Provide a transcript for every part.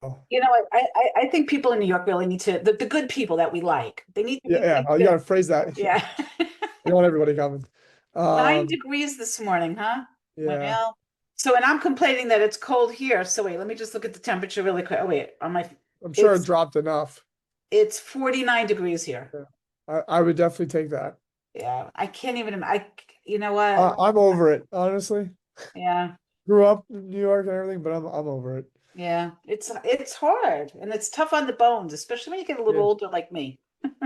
You know what? I think people in New York really need to, the good people that we like, they need to Yeah, be yeah. Oh, you thinking, gotta phrase that. yeah. You don't want everybody coming. 9 Um, degrees this morning, huh? yeah. Well, so, and I'm complaining that it's cold here. So wait, let me just look at the temperature really quick. Oh wait, on my, I'm sure it it's, dropped enough. it's 49 degrees here. Yeah. I would definitely take that. Yeah, I can't even, you know what? I'm over it, honestly. Yeah, Grew up in New York and everything, but I'm over it. yeah, it's hard and it's tough on the bones, especially when you get a little Yeah, older like me.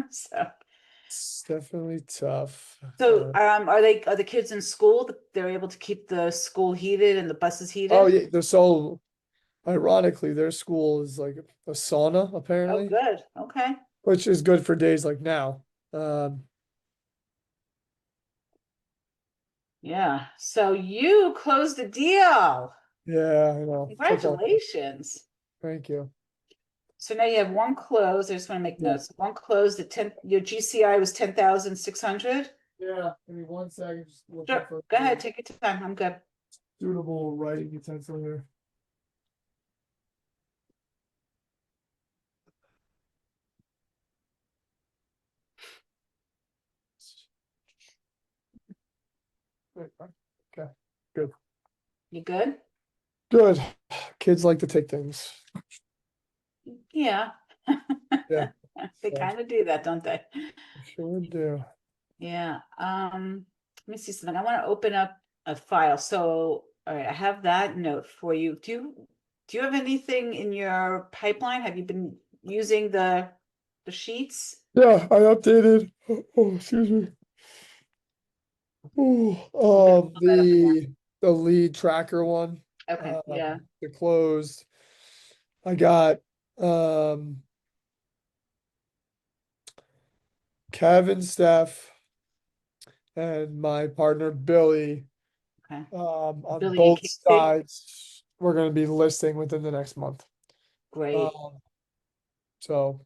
So, it's definitely tough. so are the kids in school? They're able to keep the school heated and the buses Oh heated? yeah, they're so ironically, their school is like a sauna, Oh, apparently, good. Okay. which is good for days like now. Um, Yeah. So you closed the deal. yeah, I know. Football. Congratulations. Thank you. So now you have one closed. I just want to make Yeah. notes. One closed at 10, your GCI was 10,600. Yeah. Give me 1 second, just looking Sure. for Go a ahead, take your time. I'm good. suitable writing utensil here. Wait, okay, good. You good? Good. Kids like to take things. Yeah. Yeah, They so kind of do that, don't they? sure do. Yeah. Let me see something. I want to open up a file. So, all right, I have that note for you. Do you have anything in your pipeline? Have you been using the sheets? Yeah, I updated. Oh, excuse me. Ooh, I'm gonna pull that up again. the lead tracker one, Okay, yeah. the closed. I got um Kevin, Steph, and my partner Billy. Okay. On Billy and both Casey. sides, we're gonna be listing within the next month. Great. Um, so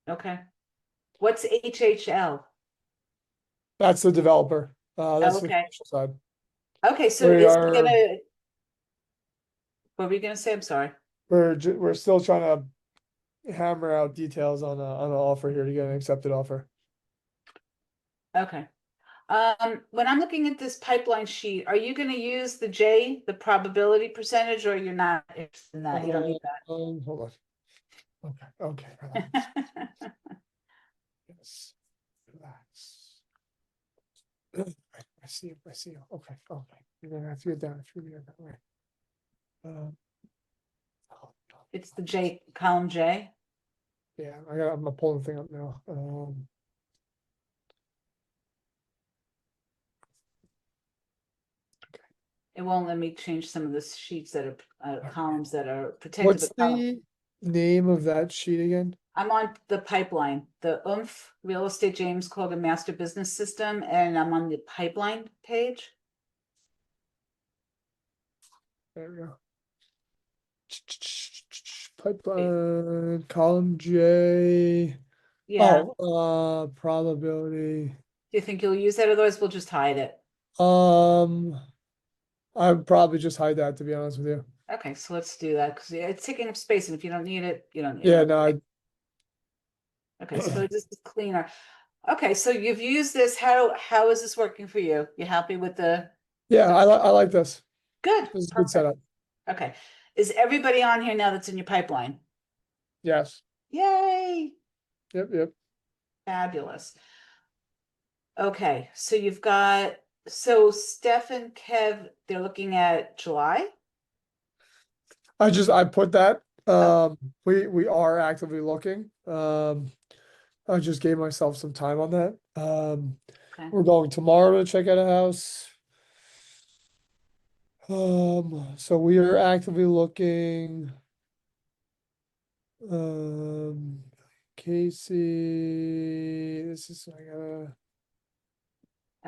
Okay. What's HHL? that's the developer. Oh, That's the okay. commercial side. Okay, so We is he are gonna, what were you gonna say? I'm sorry. we're still trying to hammer out details on an offer here to get an accepted offer. Okay. When I'm looking at this pipeline sheet, are you gonna use the J, the probability percentage, or you're not interested in that? You don't need Hold on. Okay, okay, relax. that. Yes, relax. I see you. I see you. Okay, okay. You're gonna have to get down. If you're gonna that way. Um, oh, no, It's the J, column J. yeah, I'm gonna pull the thing up now. It won't let me change some of the sheets that are Okay. columns that are protected What's with column. the name of that sheet again? I'm on the pipeline, the UMF Real Estate James Colgan Master Business System, and I'm on the pipeline page. There we go. Wait, Pipeline, column J. yeah. Oh, probability. Do you think you'll use that? Otherwise, we'll just hide it. Um, I would probably just hide that to be honest with you. Okay, so let's do that because it's taking up space, and if you don't need it, you don't need Yeah, it. no, Okay, so this is cleaner. Okay, so you've used this. How is this working for you? You happy with yeah, the I like this. good? This is a good Perfect. setup. Okay. Is everybody on here now that's in your pipeline? Yes. Yay! Yep, yep. Fabulous. Okay, so you've got so Steph and Kev, they're looking at July. I put that. Oh, We are actively looking. I just gave myself some time on that. okay. We're going tomorrow to check out a house. So we are actively looking. Um, Casey, this is I gotta.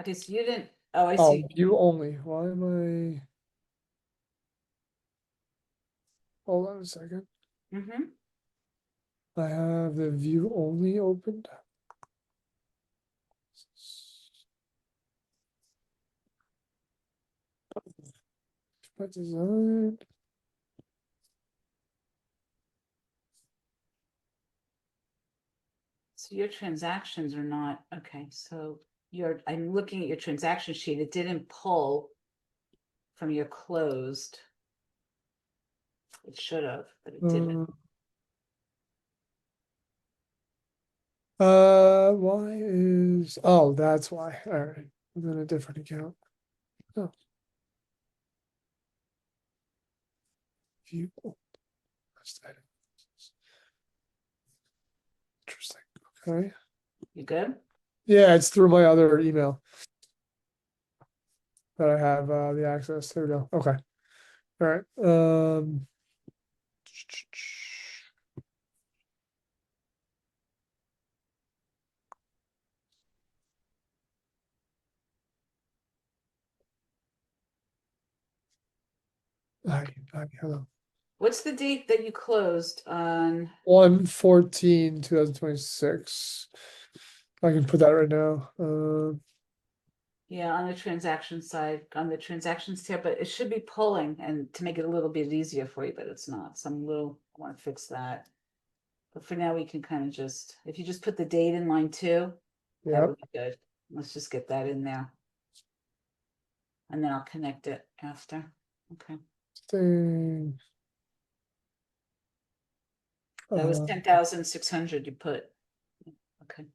Okay, so you didn't. Oh, I Oh, see. view only. Why am I? Hold on a second. Mm-hmm. I have the view only opened. By design. So your transactions are not, okay, so I'm looking at your transaction sheet, it didn't pull from your closed. It should have, but it didn't. Why is, oh, that's why, alright, I'm in a different account. Oh. View. Last item. Interesting, okay. You good? Yeah, it's through my other email. That I have the access, there we go, okay. Alright, hello. What's the date that you closed on? 1/14/2026. I can put that right now. Yeah, on the transaction side, on the transactions tab, but it should be pulling and to make it a little bit easier for you, but it's not. So I want to fix that. But for now, we can kind of just, if you just put the date in line 2, that Yep, would be good. Let's just get that in there. And then I'll connect it after. Okay. thing. That was Uh, 10,600 you put. Okay.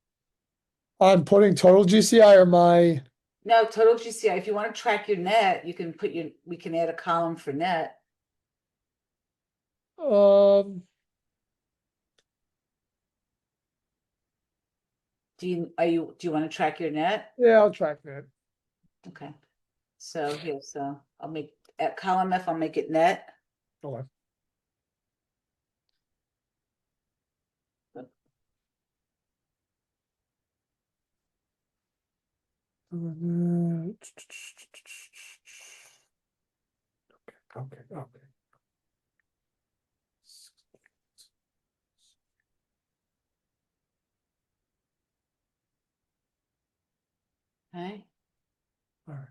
I'm putting total GCI or my, No, total GCI. If you want to track your net, you can we can add a column for net. um, Do you want to track your net? yeah, I'll track that. Okay. So here, so I'll make at column F, I'll make it net. Okay. Okay, okay. Okay. All right.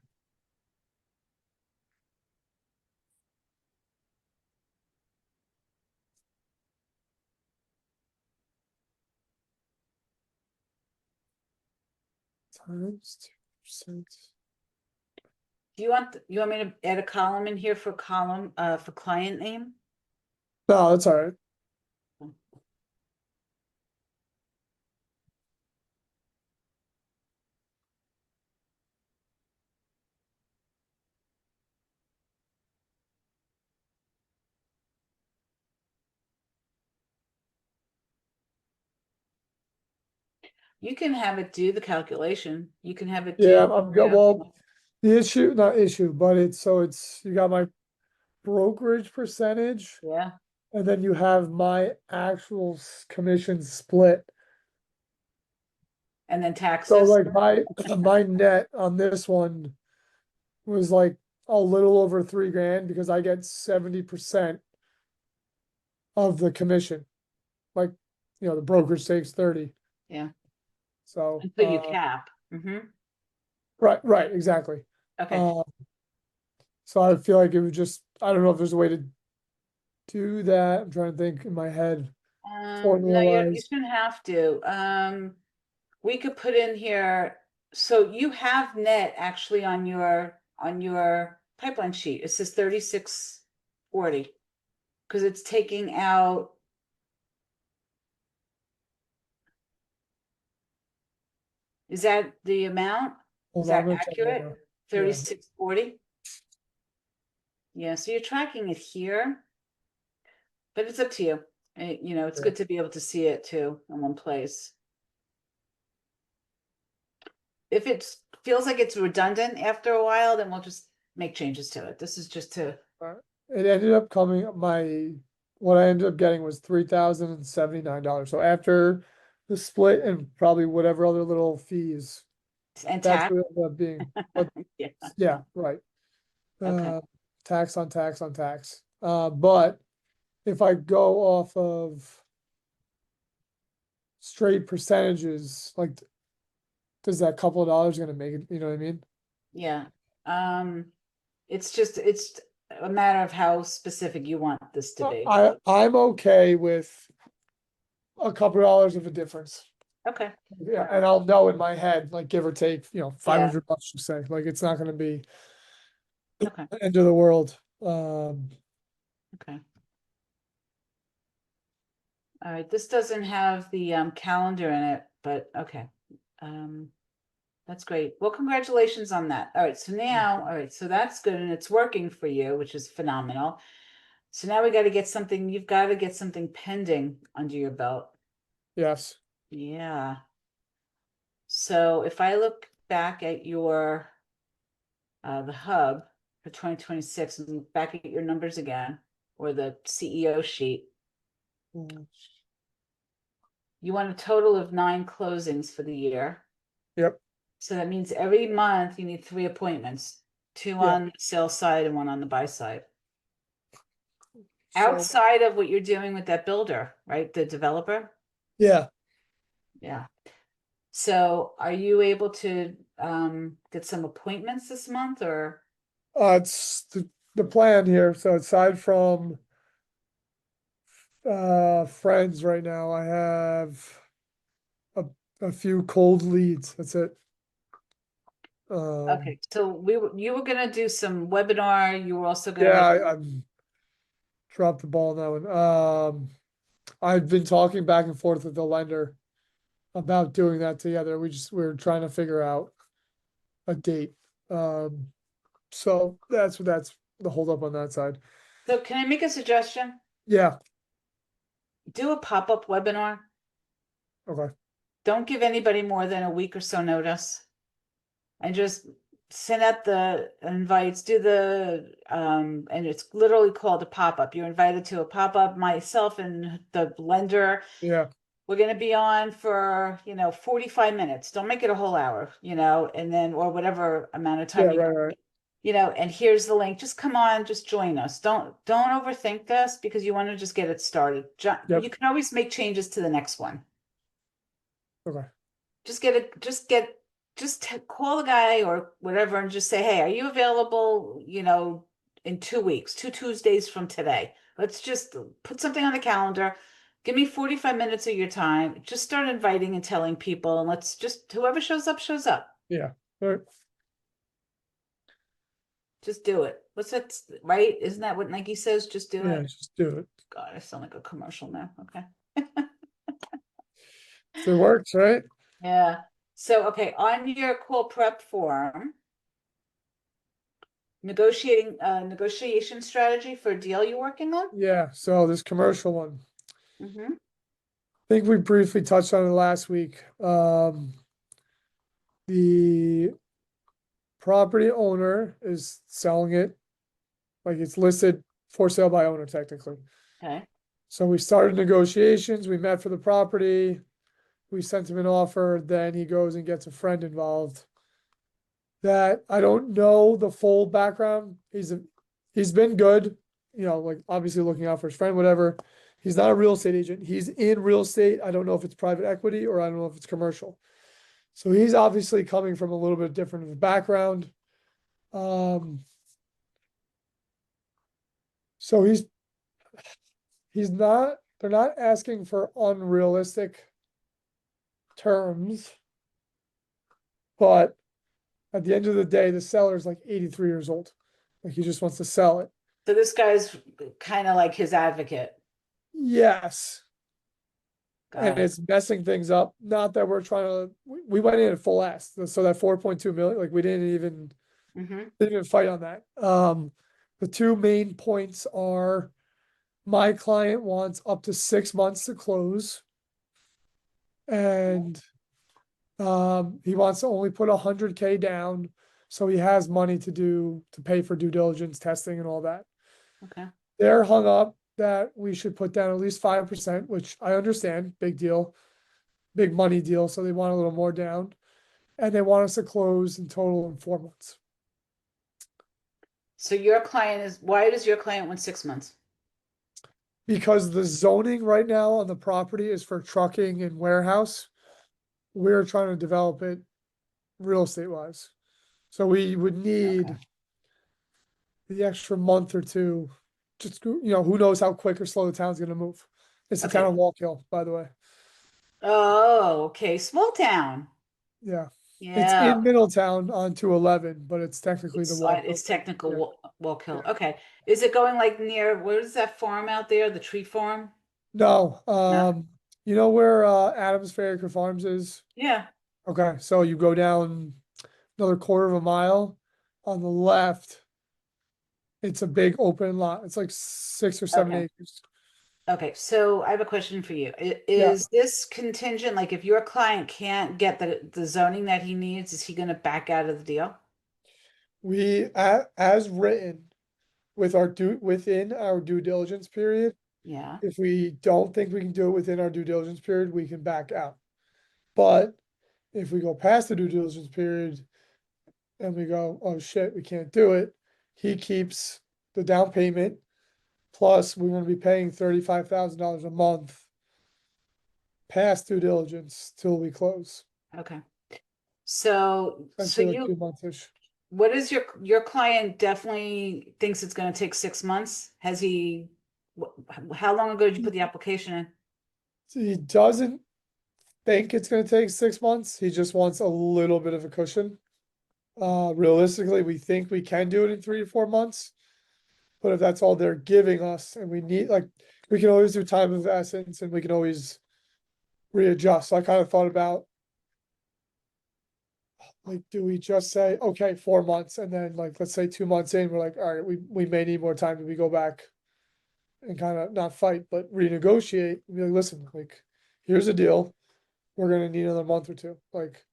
Times 2%. Do you want me to add a column in here for column for client name? No, that's all right. You can have it do the calculation. You can have it Yeah, do. I'm good. Well, the issue, not issue, but it's you got my brokerage percentage, Yeah, and then you have my actual commission split. and then So taxes. like my net on this one was like a little over 3 grand because I get 70% of the commission. Like, the brokerage takes 30. Yeah, So, until you cap. right, exactly. Okay. Uh, so I feel like it would just, I don't know if there's a way to do that. I'm trying to think in my head, No, you formula-wise. shouldn't have to. We could put in here, so you have net actually on your pipeline sheet. It says 3640. Because it's taking out. Is that the amount? Is Hold on, I'm that gonna check right accurate? now. Yeah. 3640? Yeah, so you're tracking it here. But it's up to you. It's Yeah. good to be able to see it too in one place. If it feels like it's redundant after a while, then we'll just make changes to it. This is just to, It ended up what I ended up getting was $3,079. So after the split and probably whatever other little fees, and that's tax. what it ended up being. But Yeah, yeah, right. okay. Tax on tax on tax. But if I go off of straight percentages, like, does that couple of dollars gonna make it, you know what I mean? Yeah. It's a matter of how specific you want this to be. I'm okay with a couple of dollars of a difference. Okay, Yeah, and I'll know in my head, like give or take, yeah, $500 to say, like it's not gonna be okay, the end of the world. okay. All right, this doesn't have the calendar in it, but okay. Um, that's great. Well, congratulations on that. All right, so now, all right, so that's good and it's working for you, which is phenomenal. So now we got to get something, you've got to get something pending under your belt. Yes, Yeah. So if I look back at your the hub for 2026 and look back at your numbers again, or the CEO sheet, you want a total of 9 closings for the year. yep, So that means every month you need 3 appointments, two yeah, on the sales side and one on the buy side. so, Outside of what you're doing with that builder, right? The developer. yeah. Yeah. So are you able to get some appointments this month or It's the plan here, so aside from friends right now, I have a, a few cold leads, that's it. okay, so you were gonna do some webinar, you were also Yeah, gonna I'm dropped the ball on that one. I've been talking back and forth with the lender about doing that together. We're trying to figure out a date. Um, so that's the holdup on that side. so can I make a suggestion? Yeah, Do a pop-up webinar. okay, Don't give anybody more than a week or so notice. And just send out the invites, do the and it's literally called a pop-up. You're invited to a pop-up, myself and the lender. yeah, We're gonna be on for, 45 minutes. Don't make it a whole hour, and then or whatever amount of yeah, time right, right, and here's the link. Just come on, just join us. Don't overthink this because you want to just get it started. yep, You can always make changes to the next one. okay, Just get it, call the guy or whatever and just say, hey, are you available, in 2 weeks, two Tuesdays from today? Let's just put something on the calendar. Give me 45 minutes of your time. Just start inviting and telling people, and let's just, whoever shows up, shows up. yeah, all right, Just do it. What's that, right? Isn't that what Nike says? Just do yeah, it. just do it. God, I sound like a commercial now. Okay. If it works, right? Yeah. So, okay, on your call prep form, negotiation strategy for a deal you're working on? Yeah, so this commercial one, Mm-hmm. I think we briefly touched on it last week. The property owner is selling it, like it's listed for sale by owner technically. Okay. So we started negotiations, we met for the property, we sent him an offer, then he goes and gets a friend involved. That I don't know the full background. He's been good, like obviously looking out for his friend, whatever. He's not a real estate agent. He's in real estate. I don't know if it's private equity or I don't know if it's commercial. So he's obviously coming from a little bit different of a background. Um, so they're not asking for unrealistic terms, but at the end of the day, the seller's like 83 years old. Like he just wants to sell it. So this guy's kind of like his advocate. Yes. And Got it. it's messing things up. Not that we're trying to, we went in at full ass. So that 4.2 million, like we Mm-hmm. didn't even fight on that. The two main points are my client wants up to 6 months to close. And he wants to only put 100K down. So he has money to pay for due diligence testing and all that. Okay. They're hung up that we should put down at least 5%, which I understand, big deal, big money deal. So they want a little more down. And they want us to close in total in 4 months. So why does your client want 6 months? Because the zoning right now on the property is for trucking and warehouse. We're trying to develop it real estate wise. So we would need Okay. the extra month or two. Just, who knows how quick or slow the town's gonna move. It's the town Okay. of Walk Hill, by the way. Oh, okay, small town. Yeah. It's Yeah, in Middletown on 211, but it's technically the walk. it's technical Yeah, Walk Hill. yeah. Okay. Is it going like near, where is that farm out there? The tree farm? No, No? you know where Adams Ferry Farms is? Yeah. Okay, so you go down another quarter of a mile on the left. It's a big open lot. It's like 6 or 7 Okay. acres. Okay. So I have a question for you. Yeah, Is this contingent, like if your client can't get the zoning that he needs, is he going to back out of the deal? as written within our due diligence period. Yeah. If we don't think we can do it within our due diligence period, we can back out. But if we go past the due diligence period and we go, oh shit, we can't do it, he keeps the down payment. Plus, we're gonna be paying $35,000 a month past due diligence till we close. Okay. So Essentially like you, 2 months-ish. what is your client definitely thinks it's going to take 6 months? Has he, how long ago did you put the application in? He doesn't think it's gonna take 6 months. He just wants a little bit of a cushion. Realistically, we think we can do it in 3 to 4 months. But if that's all they're giving us and we need, like, we can always do time of essence and we can always readjust. So I kind of thought about, like, do we just say, okay, 4 months, and then like, let's say 2 months in, we're like, all right, we may need more time. Do we go back and kind of not fight, but renegotiate and be like, listen, like, here's a deal. We're gonna need another month or two. Like,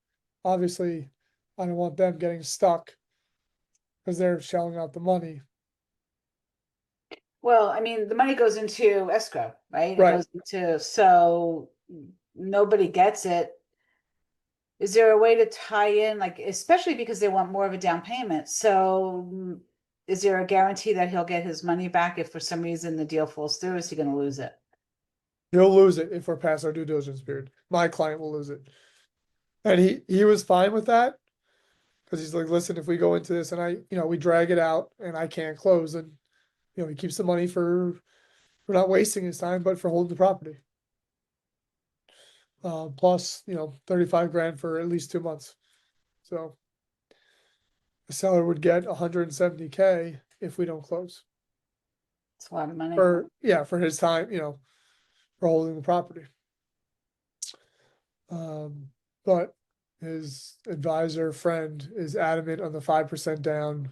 obviously, I don't want them getting stuck because they're shelling out the money. Well, I mean, the money goes into escrow, right? It Right. goes into, so nobody gets it. Is there a way to tie in, like, especially because they want more of a down payment? So is there a guarantee that he'll get his money back if for some reason the deal falls through? Is he going to lose it? He'll lose it if we're past our due diligence period. My client will lose it. And he was fine with that because he's like, listen, if we go into this and we drag it out and I can't close, and he keeps the money for not wasting his time, but for holding the property. Plus, 35 grand for at least 2 months. So the seller would get 170K if we don't close It's a lot of money. for his time, for holding the property. But his advisor friend is adamant on the 5% down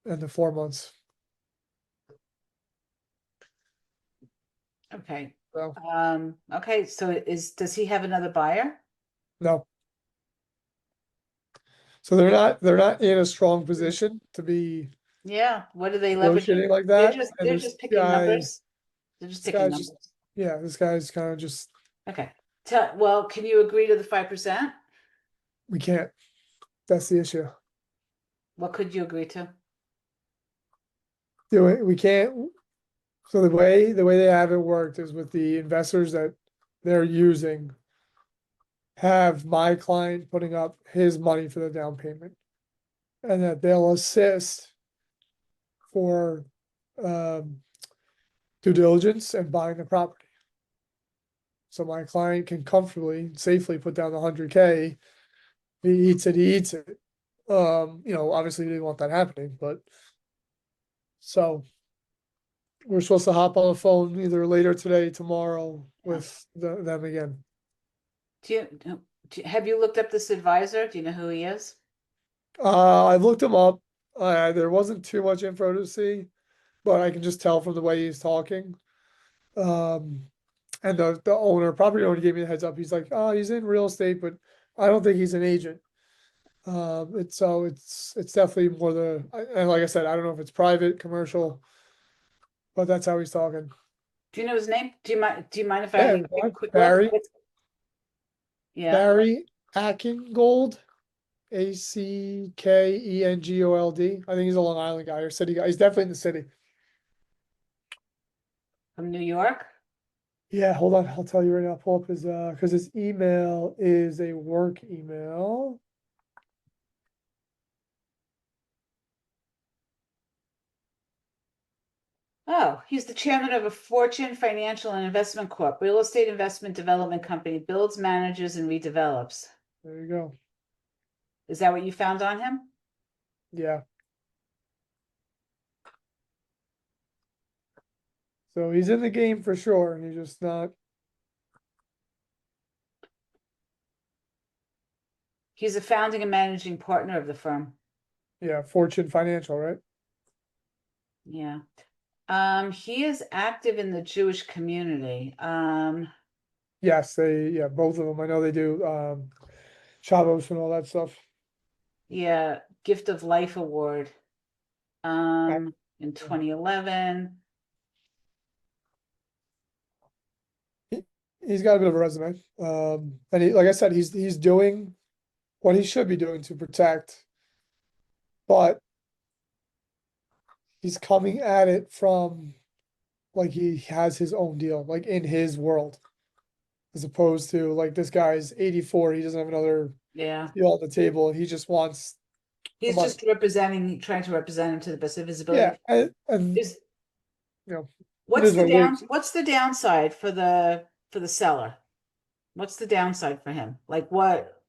and the 4 months. Okay. So Okay, so does he have another buyer? no. So they're not in a strong position to be Yeah. What are they leveraging? negotiating like They're that. just And they're this just picking guy, numbers. They're just this picking guy's just, numbers. yeah, this guy's kind of just, Okay. Well, can you agree to the 5%? we can't. That's the issue. What could you agree to? Do it. We can't. So the way they have it worked is with the investors that they're using, have my client putting up his money for the down payment, and that they'll assist for um, due diligence and buying the property. So my client can comfortably, safely put down the 100K. He eats it, he eats it. Obviously we didn't want that happening, but so we're supposed to hop on the phone either later today, tomorrow Yeah. with them again. Have you looked up this advisor? Do you know who he is? I've looked him up. There wasn't too much info to see, but I can just tell from the way he's talking. Um, and the owner, property owner, gave me the heads up. He's like, oh, he's in real estate, but I don't think he's an agent. It's definitely more and like I said, I don't know if it's private, commercial, but that's how he's talking. Do you know his name? Do you mind if Yeah, I take a quick look? Barry Yeah. Barry Ackengold, Ackengold. I think he's a Long Island guy or city guy. He's definitely in the city. From New York? Yeah, hold on. I'll tell you right now. I'll pull up his because his email is a work email. Oh, he's the chairman of a Fortune Financial and Investment Corp, real estate investment development company, builds, manages, and redevelops. There you go. Is that what you found on him? Yeah. So he's in the game for sure. He's just not. He's a founding and managing partner of the firm. Yeah, Fortune Financial, right? Yeah. He is active in the Jewish community. Yes, yeah, both of them. I know they do Shabbos and all that stuff. Yeah, Gift of Life Award. Yeah. In 2011. He's got a bit of a resume. And like I said, he's doing what he should be doing to protect, but he's coming at it from like he has his own deal, like in his world, as opposed to like this guy's 84, he doesn't have another Yeah. deal on the table, and he just wants the He's money. just representing, trying to represent him to the best of his Yeah, ability. and Is you know, it is what it is. what's the downside for the seller? What's the downside for him? Like what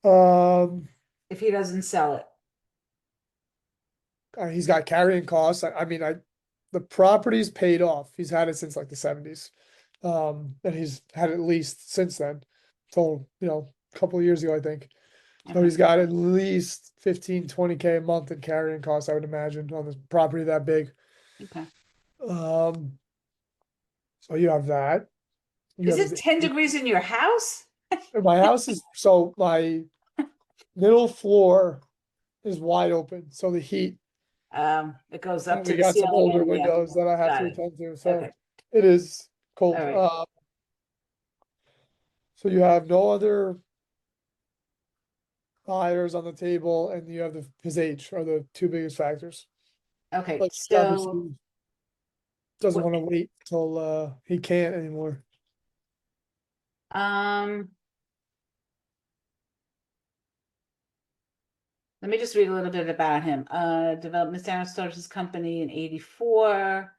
Um, if he doesn't sell it? he's got carrying costs. I mean, the property's paid off. He's had it since like the 70s. And he's had it at least since then, till a couple of years ago, I think. So Okay. he's got at least 15, 20K a month in carrying costs, I would imagine, on this property that big. Okay. Um, so you have that. You Is have it 10 degrees in your house? my house is so my middle floor is wide open, so the heat, It goes up and to we the got some ceiling older and yeah, windows that I have got to it. attend to, so Okay. it is All cold. right. So you have no other buyers on the table, and you have his age are the two biggest factors. Okay. Like So obviously doesn't what want to wait till he can't anymore. um let me just read a little bit about him. Development Center started his company in 84.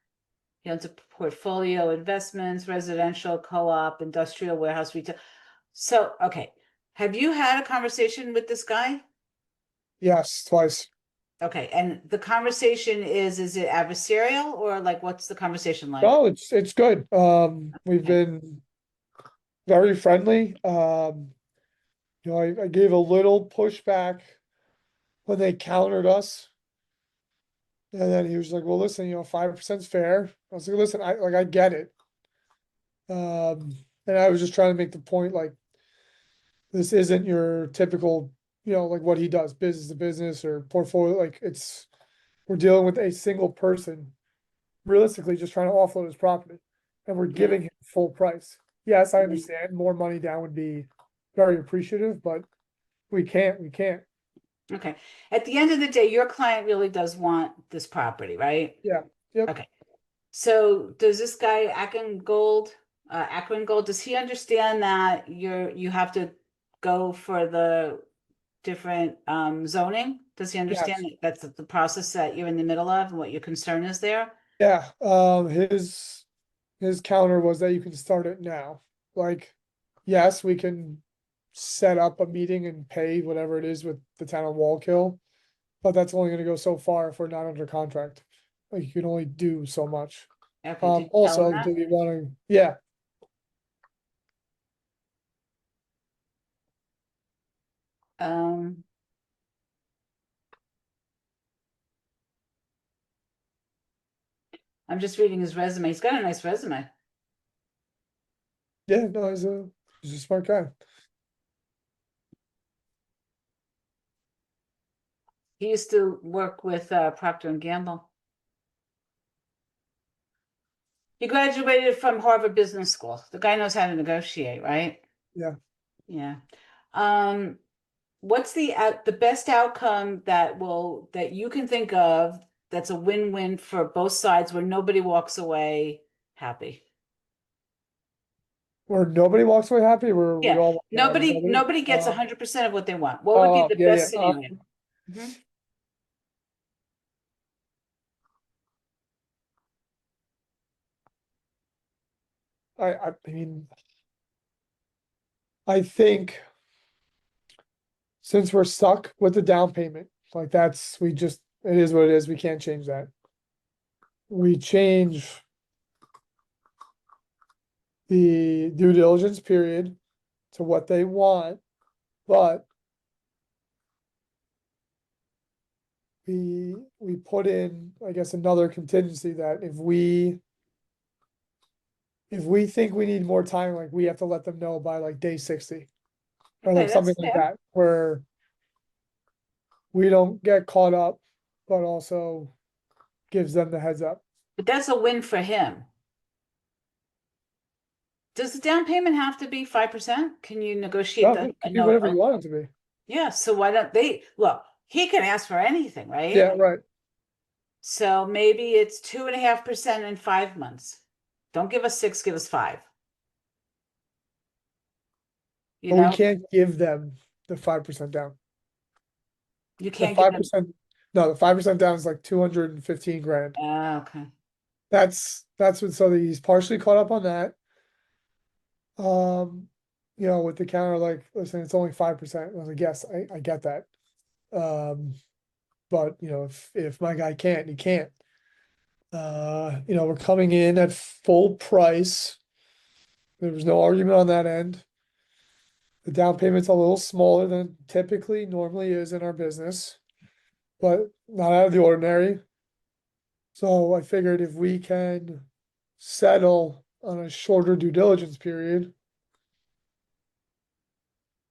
He owns a portfolio, investments, residential, co-op, industrial, warehouse, retail. So, okay. Have you had a conversation with this guy? Yes, twice. Okay, and the conversation is it adversarial or like what's the conversation like? No, it's good. We've Okay. been very friendly. I gave a little pushback when they countered us. And then he was like, well, listen, 5% is fair. I was like, listen, I get it. And I was just trying to make the point, like, this isn't your typical, like what he does, business to business or portfolio. Like we're dealing with a single person, realistically just trying to offload his property. And we're Yeah. giving him full price. Yes, I Yeah. understand more money down would be very appreciative, but we can't. Okay. At the end of the day, your client really does want this property, right? Yeah, yep, Okay. So does this guy Akron Gold, does he understand that you have to go for the different zoning? Does he understand yes. that that's the process that you're in the middle of and what your concern is there? Yeah, his counter was that you can start it now. Like, yes, we can set up a meeting and pay whatever it is with the town of Wallkill, but that's only gonna go so far if we're not under contract. Like, you can only do so much. Okay, did you tell him Also, that? do we wanna, yeah, Um, I'm just reading his resume. He's got a nice resume. yeah, no, he's a smart guy. He used to work with Procter and Gamble. He graduated from Harvard Business School. The guy knows how to negotiate, right? Yeah. Yeah. Um, what's the best outcome that you can think of that's a win-win for both sides where nobody walks away happy? Where nobody walks away happy, where we Yeah, all walk out better. nobody gets 100% of what they want. What would be the Yeah, best yeah. scenario? Mhm. I mean, I think since we're stuck with the down payment, like it is what it is. We can't change that. We change the due diligence period to what they want, but we put in, I guess, another contingency that if we think we need more time, like we have to let them know by like day 60. Or Okay, like something that's like fair. that, where we don't get caught up, but also gives them the heads up. But that's a win for him. Does the down payment have to be 5%? Can you negotiate No, that? it can be whatever you want it to be. Yeah, so why don't they, look, he can ask for anything, right? Yeah, right. So maybe it's 2.5% in 5 months. Don't give us 6, give us 5. You But we know, can't give them the 5% down. you The can't give five them, percent, no, the 5% down is like 215 grand. okay. That's what, so he's partially caught up on that. Um, with the counter, like, listen, it's only 5%. I was like, yes, I get that. Um, but if my guy can't, he can't. We're coming in at full price. There was no argument on that end. The down payment's a little smaller than typically normally is in our business, but not out of the ordinary. So I figured if we can settle on a shorter due diligence period,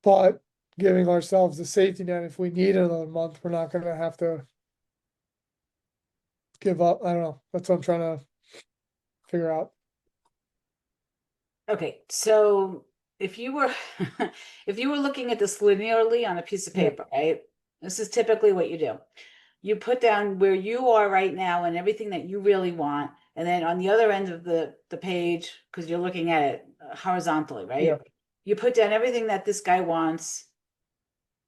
but giving ourselves the safety net, if we need another month, we're not gonna have to give up. I don't know. That's what I'm trying to figure out. Okay, so if you were if you were looking at this linearly on a piece of Yeah, paper, right? This is typically what you do. You put down where you are right now and everything that you really want, and then on the other end of the page, because you're looking at it horizontally, yeah, right? You put down everything that this guy wants,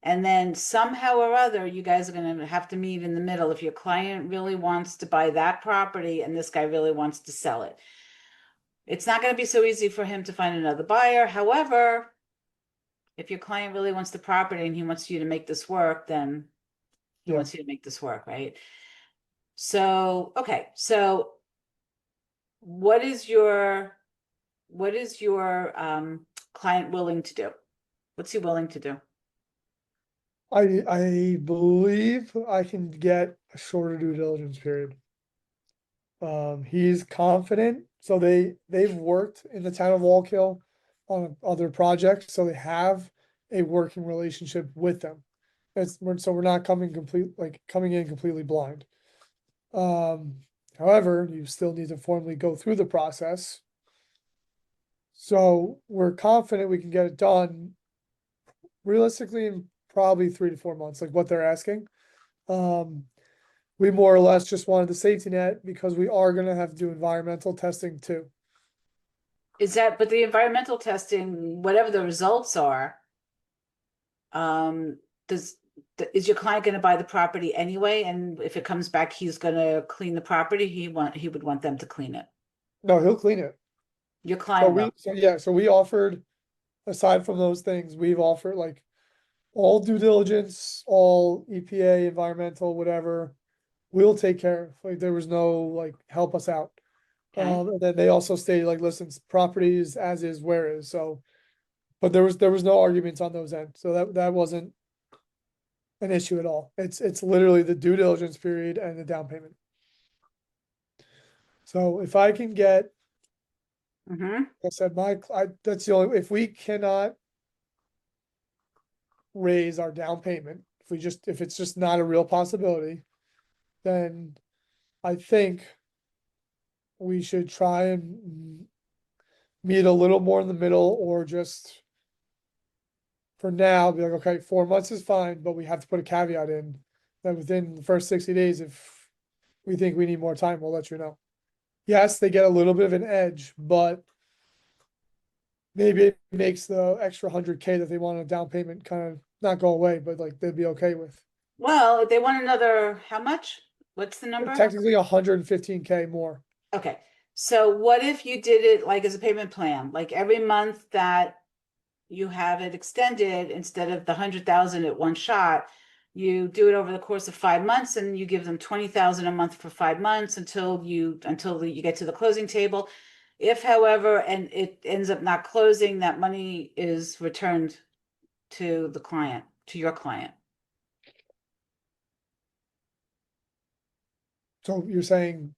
and then somehow or other, you guys are going to have to meet in the middle if your client really wants to buy that property and this guy really wants to sell it. It's not going to be so easy for him to find another buyer. However, if your client really wants the property and he wants you to make this work, then he yeah. wants you to make this work, right? So, okay. So what is your client willing to do? What's he willing to do? I believe I can get a shorter due diligence period. He's confident, so they've worked in the town of Wallkill on other projects, so they have a working relationship with them. So we're not coming in completely blind. Um, However, you still need to formally go through the process. So we're confident we can get it done realistically in probably 3 to 4 months, like what they're asking. Um, we more or less just wanted the safety net because we are gonna have to do environmental testing too. Is that, but the environmental testing, whatever the results are, does, is your client going to buy the property anyway? And if it comes back, he's going to clean the property. He would want them to clean it. No, he'll clean it. Your client will. So we offered, aside from those things, we've offered like all due diligence, all EPA, environmental, whatever. We'll take care of, like, there was no like, help us out. Okay. And then they also stated like, listen, properties as is, where is, so. But there was no arguments on those ends, so that wasn't an issue at all. It's literally the due diligence period and the down payment. So if I can get, Mm-hmm. like I said, that's the only, if we cannot raise our down payment, if it's just not a real possibility, then I think we should try and meet a little more in the middle, or just for now, be like, okay, 4 months is fine, but we have to put a caveat in that within the first 60 days, if we think we need more time, we'll let you know. Yes, they get a little bit of an edge, but maybe it makes the extra 100K that they want a down payment kind of not go away, but like they'd be okay with. Well, if they want another, how much? What's the number? Technically 115K more. Okay. So what if you did it like as a payment plan, like every month that you have it extended instead of the 100,000 at one shot, you do it over the course of 5 months and you give them 20,000 a month for 5 months until you get to the closing table. If, however, and it ends up not closing, that money is returned to the client, to your client. So you're saying,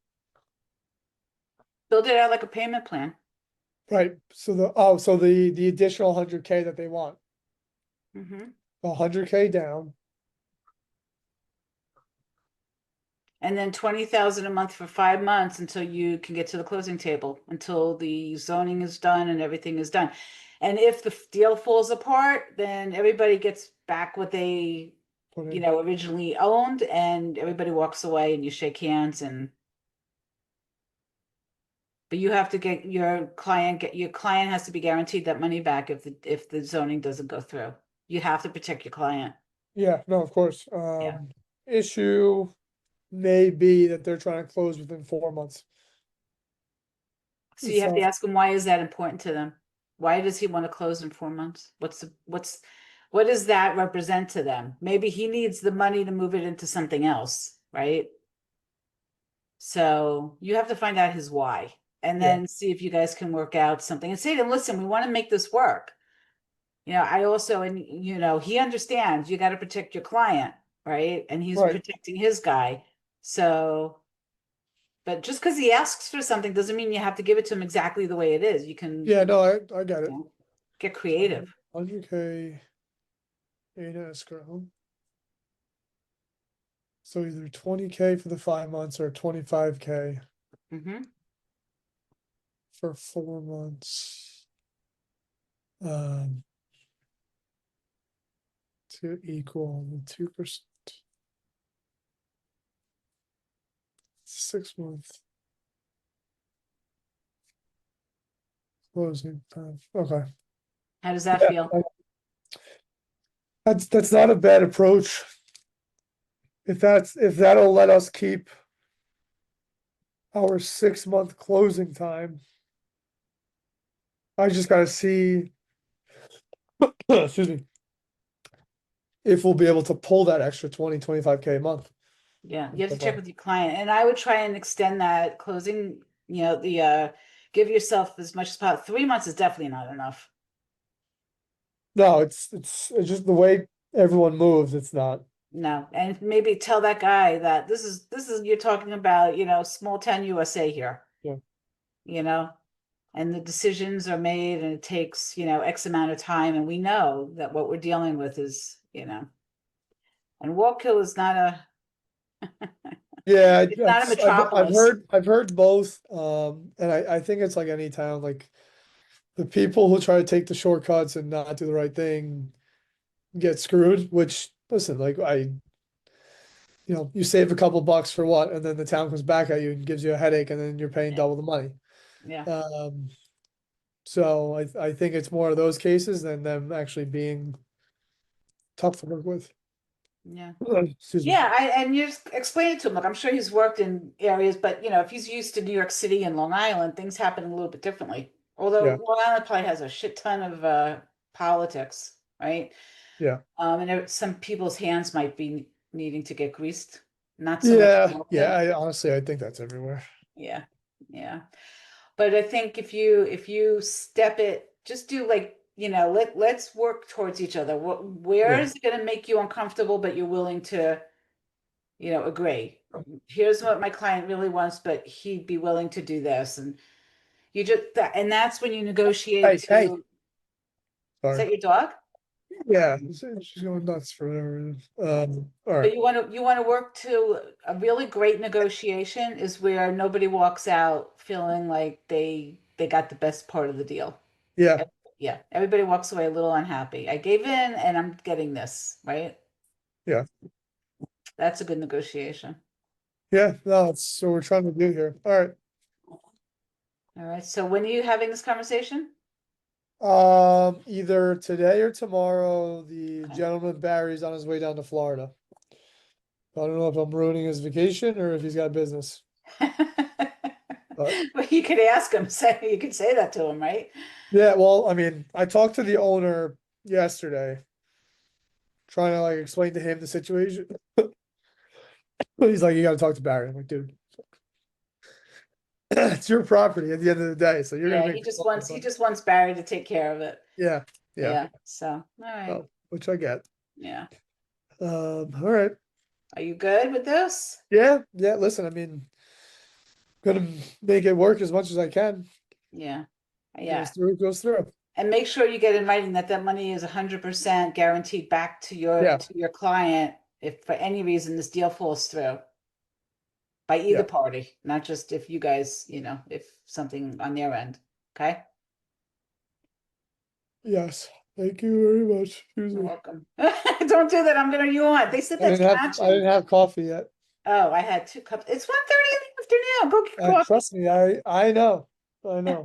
Build it out like a payment plan. right, so the additional 100K that they want, Mhm. 100K down, And then 20,000 a month for 5 months until you can get to the closing table, until the zoning is done and everything is done. And if the deal falls apart, then everybody gets back what they, put in. originally owned, and everybody walks away and you shake hands. And but you have to get your client has to be guaranteed that money back if the zoning doesn't go through. You have to protect your client. Yeah, no, of course, Yeah. issue may be that they're trying to close within 4 months. So It you have to sounds, ask him, why is that important to them? Why does he want to close in 4 months? What does that represent to them? Maybe he needs the money to move it into something else, right? So you have to find out his why and yeah, then see if you guys can work out something and say to him, listen, we want to make this work. I also, and he understands you got to protect your client, right? And he's right, protecting his guy. So, but just because he asks for something doesn't mean you have to give it to him exactly the way it is. You can, yeah, no, I get it. get So creative. 100K in escrow. So either 20K for the 5 months or 25K Hmm. for 4 months. Um, to equal the 2%. 6 month closing time. Okay. How does that Yeah, feel? that's not a bad approach. If that'll let us keep our 6 month closing time. I just gotta see, excuse me, if we'll be able to pull that extra 25K a month. Yeah, you have to check with your client, and I would try and extend that closing. Give yourself as much as possible. 3 months is definitely not enough. No, it's just the way everyone moves, it's not. No, and maybe tell that guy that this is you're talking about, small town USA here, Yeah. you know, and the decisions are made and it takes, X amount of time, and we know that what we're dealing with is, and Wallkill is not a Yeah, it's not a I've metropolis. heard both, and I think it's like any town, like the people who try to take the shortcuts and not do the right thing get screwed, which, listen, like you save a couple bucks for what, and then the town comes back at you and gives you a headache, and then you're paying Yeah, double the money. yeah, Um, so I think it's more of those cases than them actually being tough to work with. yeah. Excuse me. Yeah, and you just explain it to him. Like I'm sure he's worked in areas, but if he's used to New York City and Long Island, things happen a little bit differently. Although Yeah, Long Island probably has a shit ton of politics, right? yeah, And some people's hands might be needing to get greased. Not so much in yeah. Oakville. I think that's everywhere. Yeah, yeah. But I think if you step it, just do like, let's work towards each other. Where Yeah, is it going to make you uncomfortable, but you're willing to agree. Here's what my client really wants, but he'd be willing to do this. And and that's when you negotiate hey, hey, to, is sorry. that your dog? Yeah, she's going nuts for whatever reason. All right. But you want to work to a really great negotiation is where nobody walks out feeling like they got the best part of the deal. Yeah, Yeah, everybody walks away a little unhappy. I gave in and I'm getting this, right? yeah, That's a good negotiation. yeah. No, that's so we're trying to do here. All right. All right. So when are you having this conversation? Either today or tomorrow, the Okay. gentleman Barry's on his way down to Florida. I don't know if I'm ruining his vacation or if he's got business. But But you could ask him, you could say that to him, right? yeah, well, I mean, I talked to the owner yesterday, trying to like explain to him the situation. He's like, you gotta talk to Barry. I'm like, dude, it's your property at the end of the day, so you're gonna Yeah, make. he just wants Barry to take care of it. Yeah, yeah. Yeah, so, all right, Oh, which I get. yeah. All right. Are you good with this? Yeah, yeah. Listen, I mean, gonna make it work as much as I can. Yeah, yeah. Goes through, goes through. And make sure you get in writing that that money is 100% guaranteed back to Yeah, your client if for any reason this deal falls through by either yeah. party, not just if you guys, if something on their end. Okay? Yes. Thank you very much. Excuse You're me. welcome. Don't do that. I'm gonna yawn. They said I that's didn't have I catching. didn't have coffee yet. Oh, I had 2 cups. It's 1:30 in the afternoon. Go get coffee. Trust me, I know. I know.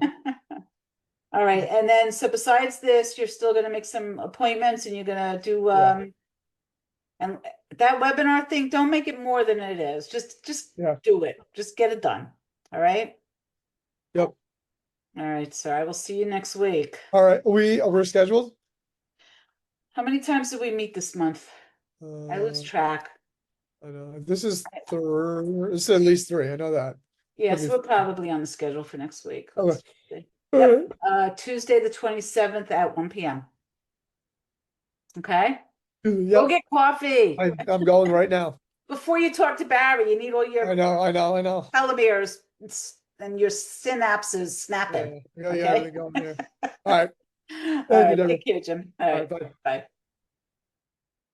All right. And then so besides this, you're still gonna make some appointments and you're gonna do Yeah. and that webinar thing, don't make it more than it is. Just Yeah. do it. Just get it done. All right. Yep. All right. So I will see you next week. All right. We're scheduled. How many times did we meet this month? I lose track. I know. This is third. This is at least three. I know that. Yes, Okay. we're probably on the schedule for next week. Okay. Let's see. All Yep. right. Tuesday the 27th at 1 p.m. Okay. Go Yep. get coffee. I'm going right now. Before you talk to Barry, you need all your I know. I know. I know. telomeres and your synapses snapping. Yeah. I gotta get Okay. everything going here. All right. All Thank you, right. Deborah. Take care, Jim. All All right. right. Bye. Bye.